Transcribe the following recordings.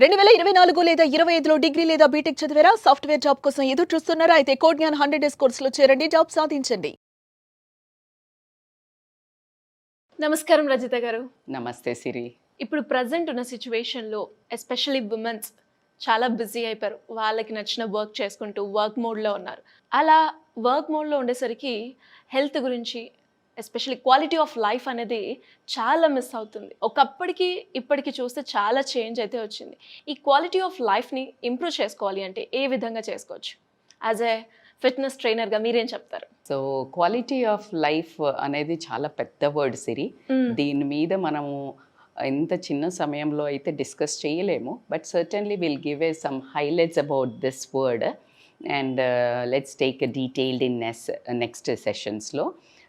2024 లేదా 25లో డిగ్రీ లేదా బీటెక్ చదివారా? సాఫ్ట్‌వేర్ జాబ్ కోసం ఎదురు చూస్తున్నారా? అయితే కోడ్ జ్ఞాన్ 100 డేస్ కోర్సులో చేరండి. జాబ్ సాధించండి. నమస్కారం రజిత గారు. నమస్తే సిరి. ఇప్పుడు ప్రెజెంట్ ఉన్న సిట్యుయేషన్‌లో ఎస్పెషల్లీ వుమెన్స్ చాలా బిజీ అయిపోయారు. వాళ్ళకి నచ్చిన వర్క్ చేసుకుంటూ వర్క్ మోడ్‌లో ఉన్నారు. అలా వర్క్ మోడ్‌లో ఉండేసరికి హెల్త్ గురించి ఎస్పెషల్లీ క్వాలిటీ ఆఫ్ లైఫ్ అనేది చాలా మిస్ అవుతుంది. ఒకప్పటికి ఇప్పటికి చూస్తే చాలా చేంజ్ అయితే వచ్చింది. ఈ క్వాలిటీ ఆఫ్ లైఫ్‌ని ఇంప్రూవ్ చేసుకోవాలి అంటే ఏ విధంగా చేసుకోవచ్చు? యాజ్ ఎ ఫిట్‌నెస్ ట్రైనర్‌గా మీరేం చెప్తారు? సో క్వాలిటీ ఆఫ్ లైఫ్ అనేది చాలా పెద్ద వర్డ్ సిరి. దీని మీద మనము ఇంత చిన్న సమయంలో అయితే డిస్కస్ చేయలేము. But certainly will give a some highlights about this word and let's take a detailed in next సెషన్స్లో.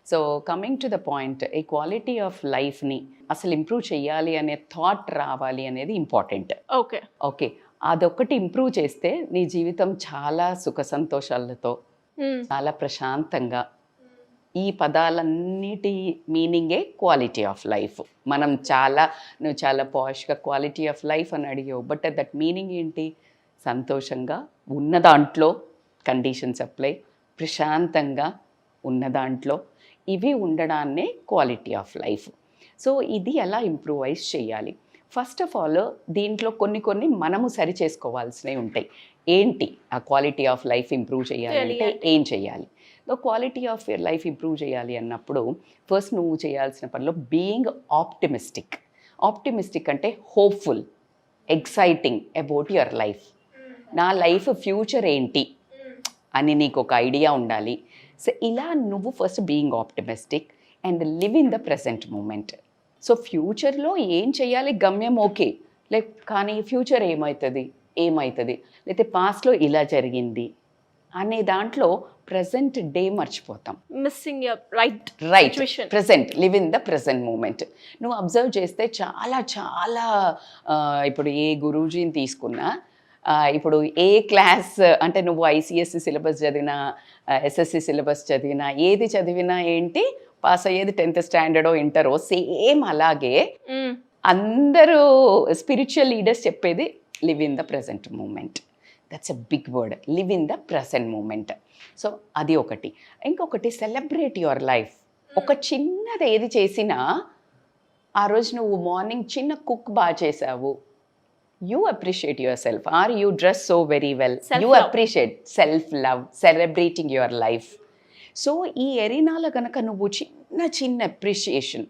So coming to the point, ఈ క్వాలిటీ ఆఫ్ లైఫ్ని అసలు ఇంప్రూవ్ చేయాలి అనే థాట్ రావాలి అనేది ఇంపార్టెంట్. ఓకే. ఓకే, అదొక్కటి ఇంప్రూవ్ చేస్తే నీ జీవితం చాలా సుఖ సంతోషాలతో చాలా ప్రశాంతంగా, ఈ పదాలన్నిటి మీనింగే క్వాలిటీ ఆఫ్ లైఫ్. మనం నువ్వు చాలా పాష్గా క్వాలిటీ ఆఫ్ లైఫ్ అని అడిగావు, బట్ దట్ మీనింగ్ ఏంటి? సంతోషంగా ఉన్న దాంట్లో కండిషన్స్ అప్లై, ప్రశాంతంగా ఉన్న దాంట్లో, ఇవి ఉండడాన్నే క్వాలిటీ ఆఫ్ లైఫ్. సో ఇది ఎలా ఇంప్రూవైజ్ చేయాలి? ఫస్ట్ ఆఫ్ ఆల్ దీంట్లో కొన్ని మనము సరి చేసుకోవాల్సినవి ఉంటాయి. ఏంటి ఆ క్వాలిటీ ఆఫ్ లైఫ్ ఇంప్రూవ్ చేయాలి అంటే ఏం చేయాలి? Quality of your life improve చేయాలి అన్నప్పుడు ఫస్ట్ నువ్వు చేయాల్సిన పనిలో బీయింగ్ ఆప్టిమిస్టిక్. ఆప్టిమిస్టిక్ అంటే hopeful, exciting about your life. నా లైఫ్ ఫ్యూచర్ ఏంటి అని నీకు ఒక ఐడియా ఉండాలి. సో ఇలా నువ్వు first being optimistic and live in the present moment. So ఫ్యూచర్లో ఏం చేయాలి, గమ్యం ఓకే, కానీ ఫ్యూచర్ ఏమవుతుంది లేకపోతే పాస్ట్లో ఇలా జరిగింది అనే దాంట్లో ప్రజెంట్ డే మర్చిపోతాం. Missing right present, live in the present moment. నువ్వు అబ్జర్వ్ చేస్తే చాలా చాలా ఇప్పుడు ఏ గురూజీని తీసుకున్నా, ఇప్పుడు ఏ క్లాస్ అంటే నువ్వు ఐసిఎస్సి సిలబస్ చదివినా, ఎస్ఎస్సి సిలబస్ చదివినా, ఏది చదివినా ఏంటి, పాస్ అయ్యేది 10th స్టాండర్డో ఇంటరో, సేమ్ అలాగే అందరూ స్పిరిచువల్ లీడర్స్ చెప్పేది live in the present moment. That's a big word, live in the present moment. So అది ఒకటి. ఇంకొకటి సెలబ్రేట్ యువర్ లైఫ్. ఒక చిన్నది ఏది చేసినా, ఆ రోజు నువ్వు మార్నింగ్ చిన్న కుక్ బాగా చేసావు, you appreciate yourself, or you dress so very well, you appreciate self-love, celebrating your life. So ఈ ఎరీనాలో కనుక నువ్వు చిన్న అప్రిషియేషన్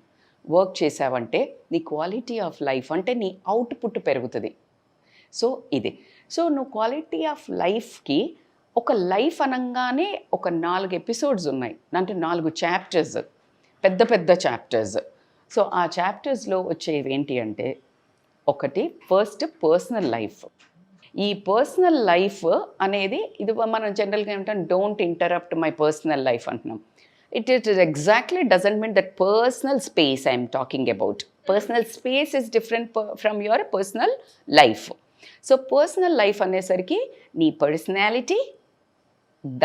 వర్క్ చేసావంటే నీ క్వాలిటీ ఆఫ్ లైఫ్ అంటే నీ అవుట్పుట్ పెరుగుతుంది. సో ఇది. సో నువ్వు క్వాలిటీ ఆఫ్ లైఫ్కి ఒక లైఫ్ అనగానే ఒక 4 ఎపిసోడ్స్ ఉన్నాయి, అంటే 4 చాప్టర్స్, పెద్ద చాప్టర్స్. సో ఆ చాప్టర్స్లో వచ్చేవి ఏంటి అంటే, ఒకటి ఫస్ట్ పర్సనల్ లైఫ్. ఈ పర్సనల్ లైఫ్ అనేది ఇది మనం జనరల్గా ఏమంటాం, don't interrupt my personal life అంటున్నాం. It exactly doesn't mean that personal space I'm talking about. Personal space is different from your personal life. So personal life అనేసరికి నీ personality,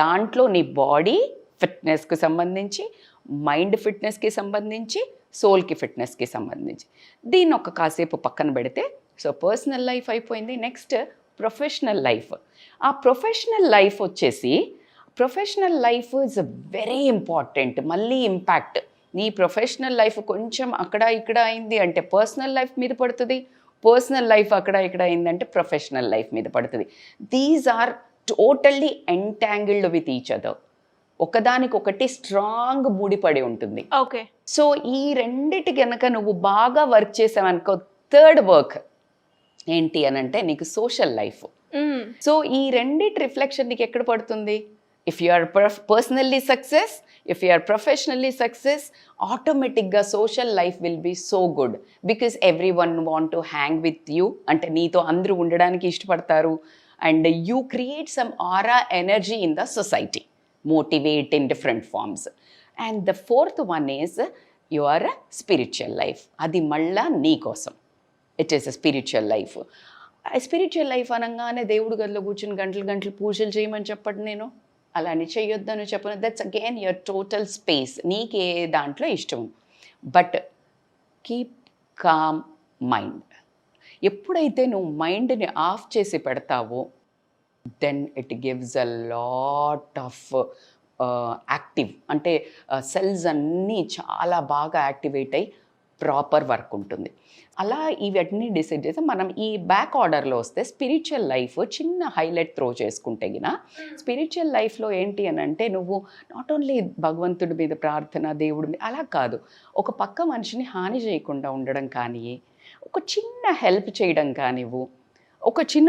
దాంట్లో నీ బాడీ ఫిట్నెస్కి సంబంధించి, మైండ్ ఫిట్నెస్కి సంబంధించి, సోల్కి ఫిట్నెస్కి సంబంధించి, దీన్ని ఒక కాసేపు పక్కన పెడితే సో పర్సనల్ లైఫ్ అయిపోయింది. Next professional life. ఆ ప్రొఫెషనల్ లైఫ్ వచ్చేసి, professional life is very important. మళ్ళీ ఇంపాక్ట్ నీ ప్రొఫెషనల్ లైఫ్ కొంచెం అక్కడ ఇక్కడ అయింది అంటే పర్సనల్ లైఫ్ మీద పడుతుంది, పర్సనల్ లైఫ్ అక్కడ ఇక్కడ అయిందంటే ప్రొఫెషనల్ లైఫ్ మీద పడుతుంది. These are totally entangled with each other. ఒకదానికొకటి స్ట్రాంగ్ ముడిపడి ఉంటుంది. ఓకే. సో ఈ రెండిటి కనుక నువ్వు బాగా వర్క్ చేసావనుకో, థర్డ్ వర్క్ ఏంటి అని అంటే నీకు సోషల్ లైఫ్. సో ఈ రెండిటి రిఫ్లెక్షన్ నీకు ఎక్కడ పడుతుంది? If you are personally success, if you are professionally success, ఆటోమేటిక్గా social life will be so good. Because everyone want to hang with you, అంటే నీతో అందరూ ఉండడానికి ఇష్టపడతారు. And you create some aura energy in the society, motivate in different forms. And the fourth one is your spiritual life. అది మళ్ళా నీ కోసం. It is a spiritual life. Spiritual life అనగానే దేవుడు గదిలో కూర్చుని గంటలు పూజలు చేయమని చెప్పండి, నేను అలానే చేయొద్దని చెప్పను. That's again your total space, నీకే దాంట్లో ఇష్టం. But keep calm mind. ఎప్పుడైతే నువ్వు మైండ్ని ఆఫ్ చేసి పెడతావో then it gives a lot of active, అంటే సెల్స్ అన్నీ చాలా బాగా యాక్టివేట్ అయ్యి ప్రాపర్ వర్క్ ఉంటుంది. అలా ఇవన్నీ డిసైడ్ చేసి మనం ఈ బ్యాక్ ఆర్డర్లో వస్తే స్పిరిచువల్ లైఫ్ చిన్న హైలైట్ త్రో చేసుకుంటే గిన స్పిరిచువల్ లైఫ్లో ఏంటి అని అంటే నువ్వు నాట్ ఓన్లీ భగవంతుడి మీద ప్రార్థన, దేవుడి మీద అలా కాదు, ఒక పక్క మనిషిని హాని చేయకుండా ఉండడం కానీ, ఒక చిన్న హెల్ప్ చేయడం కానివ్వు,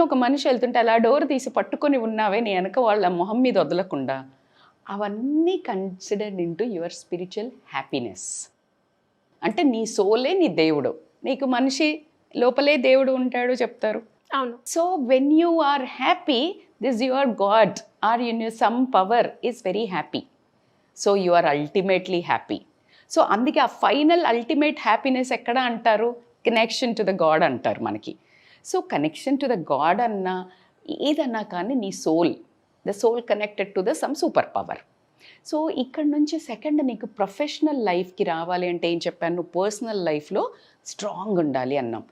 ఒక మనిషి వెళ్తుంటే అలా డోర్ తీసి పట్టుకొని ఉన్నావే నీ వెనక వాళ్ళ మొహం మీద వదలకుండా, అవన్నీ considered into your spiritual happiness. అంటే నీ సోలే నీ దేవుడు, నీకు మనిషి లోపలే దేవుడు ఉంటాడు చెప్తారు. అవును. So when you are happy, this your god are in some power is very happy. So you are ultimately happy. So అందుకే ఆ ఫైనల్ అల్టిమేట్ హ్యాపీనెస్ ఎక్కడ అంటారు? కనెక్షన్ టు ద గాడ్ అంటారు మనకి. So connection to the god అన్నా ఏదన్నా కానీ నీ soul, the soul connected to the some super power. So ఇక్కడ నుంచి సెకండ్ నీకు ప్రొఫెషనల్ లైఫ్కి రావాలి అంటే ఏం చెప్పాను? నువ్వు పర్సనల్ లైఫ్లో స్ట్రాంగ్ ఉండాలి అన్నాం.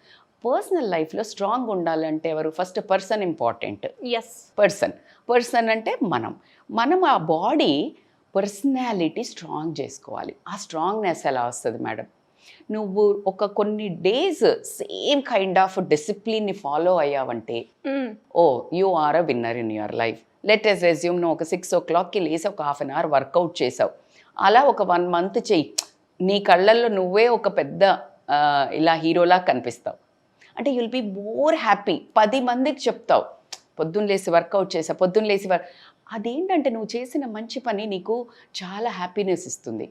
పర్సనల్ లైఫ్లో స్ట్రాంగ్ ఉండాలి అంటే ఎవరు? First person important. Yes, person అంటే మనం ఆ బాడీ పర్సనాలిటీ స్ట్రాంగ్ చేసుకోవాలి. ఆ స్ట్రాంగ్నెస్ ఎలా వస్తుంది మేడం? నువ్వు కొన్ని డేస్ సేమ్ కైండ్ ఆఫ్ డిసిప్లిన్ని ఫాలో అయ్యావంటే oh you are a winner in your life. Let us assume నువ్వు ఒక 6 o'clockకి లేసి ఒక ½ an hour వర్కౌట్ చేసావు. అలా ఒక 1 month చెయ్యి. నీ కళ్ళల్లో నువ్వే ఒక పెద్ద ఇలా హీరోలా కనిపిస్తావు. అంటే యుల్ బీ మోర్ హ్యాపీ. 10 మందికి చెప్తావు పొద్దున్న లేసి వర్కౌట్ చేసా, పొద్దున్న లేసి అదేంటంటే నువ్వు చేసిన మంచి పని నీకు చాలా హ్యాపీనెస్ ఇస్తుంది.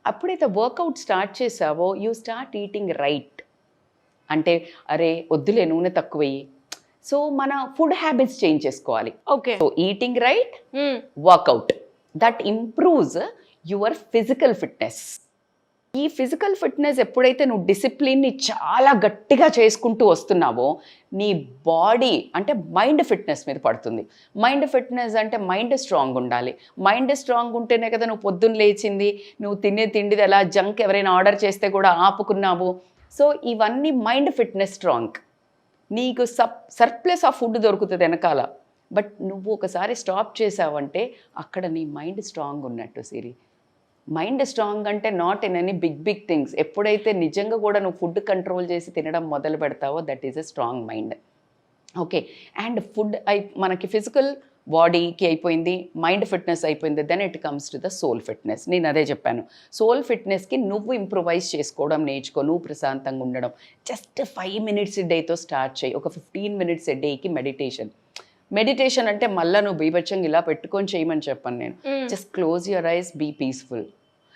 అప్పుడైతే వర్కౌట్ స్టార్ట్ చేసావో యూ స్టార్ట్ ఈటింగ్ రైట్. అంటే అరే వద్దులే నూనె తక్కువయ్యి. సో మన ఫుడ్ హ్యాబిట్స్ చేంజ్ చేసుకోవాలి. Okay. So eating right, workout, that improves your physical fitness. ఈ ఫిజికల్ ఫిట్నెస్ ఎప్పుడైతే నువ్వు డిసిప్లిన్ని చాలా గట్టిగా చేసుకుంటూ వస్తున్నావో నీ బాడీ అంటే మైండ్ ఫిట్నెస్ మీద పడుతుంది. మైండ్ ఫిట్నెస్ అంటే మైండ్ స్ట్రాంగ్ ఉండాలి. మైండ్ స్ట్రాంగ్ ఉంటేనే కదా నువ్వు పొద్దున్న లేచింది, నువ్వు తినే తిండిది అలా జంక్ ఎవరైనా ఆర్డర్ చేస్తే కూడా ఆపుకున్నావు. సో ఇవన్నీ మైండ్ ఫిట్నెస్ స్ట్రాంగ్. నీకు సర్ప్లస్ ఆఫ్ ఫుడ్ దొరుకుతుంది వెనకాల, బట్ నువ్వు ఒకసారి స్టాప్ చేసావంటే అక్కడ నీ మైండ్ స్ట్రాంగ్ ఉన్నట్టు సిరి. మైండ్ స్ట్రాంగ్ అంటే not in any big things. ఎప్పుడైతే నిజంగా కూడా నువ్వు ఫుడ్ కంట్రోల్ చేసి తినడం మొదలు పెడతావో that is a strong mind. Okay. And food మనకి ఫిజికల్ బాడీకి అయిపోయింది, మైండ్ ఫిట్నెస్ అయిపోయింది, then it comes to the soul fitness. నేను అదే చెప్పాను, సోల్ ఫిట్నెస్కి నువ్వు ఇంప్రూవైజ్ చేసుకోవడం నేర్చుకో, నువ్వు ప్రశాంతంగా ఉండడం. జస్ట్ 5 minutes a డేతో స్టార్ట్ చేయి. ఒక 15 minutes a డేకి మెడిటేషన్ అంటే మళ్ళీ నువ్వు బీభత్సంగా ఇలా పెట్టుకొని చేయమని చెప్పాను నేను. Just close your eyes, be peaceful.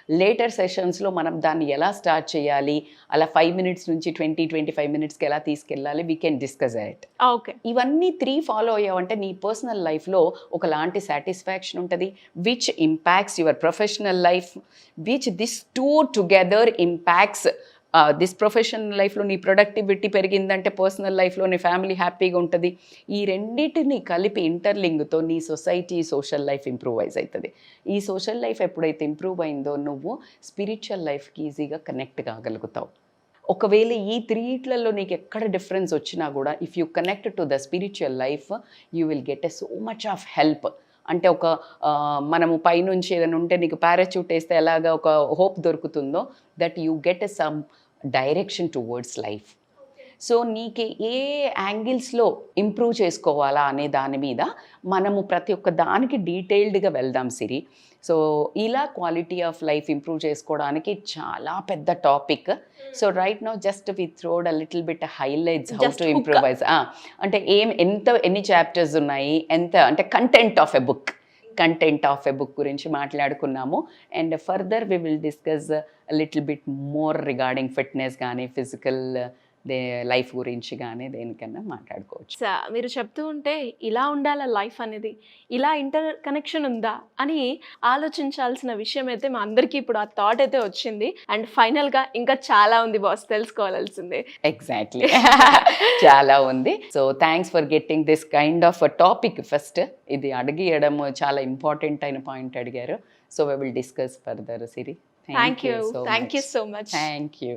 Later సెషన్స్లో మనం దాన్ని ఎలా స్టార్ట్ చేయాలి, అలా 5 minutes నుంచి 20-25 minutesకి ఎలా తీసుకెళ్ళాలి, we can discuss it. Okay. ఇవన్నీ 3 ఫాలో అయ్యావంటే నీ పర్సనల్ లైఫ్లో ఒకలాంటి సాటిస్ఫాక్షన్ ఉంటుంది, which impacts your professional life, which this 2 together impacts this professional లైఫ్లో నీ ప్రొడక్టివిటీ పెరిగిందంటే పర్సనల్ లైఫ్లో నీ ఫ్యామిలీ హ్యాపీగా ఉంటుంది. ఈ రెండింటిని కలిపి ఇంటర్లింక్తో నీ సోషల్ లైఫ్ ఇంప్రూవైజ్ అవుతుంది. ఈ సోషల్ లైఫ్ ఎప్పుడైతే ఇంప్రూవ్ అయిందో నువ్వు స్పిరిచువల్ లైఫ్కి ఈజీగా కనెక్ట్ కాగలుగుతావు. ఒకవేళ ఈ 3 నీకు ఎక్కడ డిఫరెన్స్ వచ్చినా కూడా if you connect to the spiritual life you will get so much of help. అంటే మనము పైనుంచి ఏదైనా ఉంటే నీకు పారాచూట్ వేస్తే ఎలాగా ఒక హోప్ దొరుకుతుందో that you get some direction towards life. So నీకు ఏ యాంగిల్స్లో ఇంప్రూవ్ చేసుకోవాలా అనే దాని మీద మనము ప్రతి ఒక్క దానికి డీటెయిల్డ్గా వెళ్దాం సిరి. సో ఇలా క్వాలిటీ ఆఫ్ లైఫ్ ఇంప్రూవ్ చేసుకోవడానికి చాలా పెద్ద topic. So right now just we throwed a little bit highlights how to improvise. అంటే ఎన్ని చాప్టర్స్ ఉన్నాయి, అంటే కంటెంట్ ఆఫ్ ఎ బుక్ గురించి మాట్లాడుకున్నాము. And further we will discuss little bit more regarding fitness కానీ ఫిజికల్ లైఫ్ గురించి కానీ దేనికన్నా మాట్లాడుకోవచ్చు. మీరు చెప్తూ ఉంటే ఇలా ఉండాల లైఫ్ అనేది, ఇలా ఇంటర్ కనెక్షన్ ఉందా అని ఆలోచించాల్సిన విషయం అయితే మా అందరికీ ఇప్పుడు ఆ థాట్ అయితే వచ్చింది. అండ్ ఫైనల్గా ఇంకా చాలా ఉంది బాస్ తెలుసుకోవాల్సింది. ఎగ్జాక్ట్లీ చాలా ఉంది. So thanks for getting this kind of topic. First ఇది అడిగేయడం చాలా ఇంపార్టెంట్ అయిన పాయింట్ అడిగారు. So we will discuss further Siri. Thank you so much. Thank you.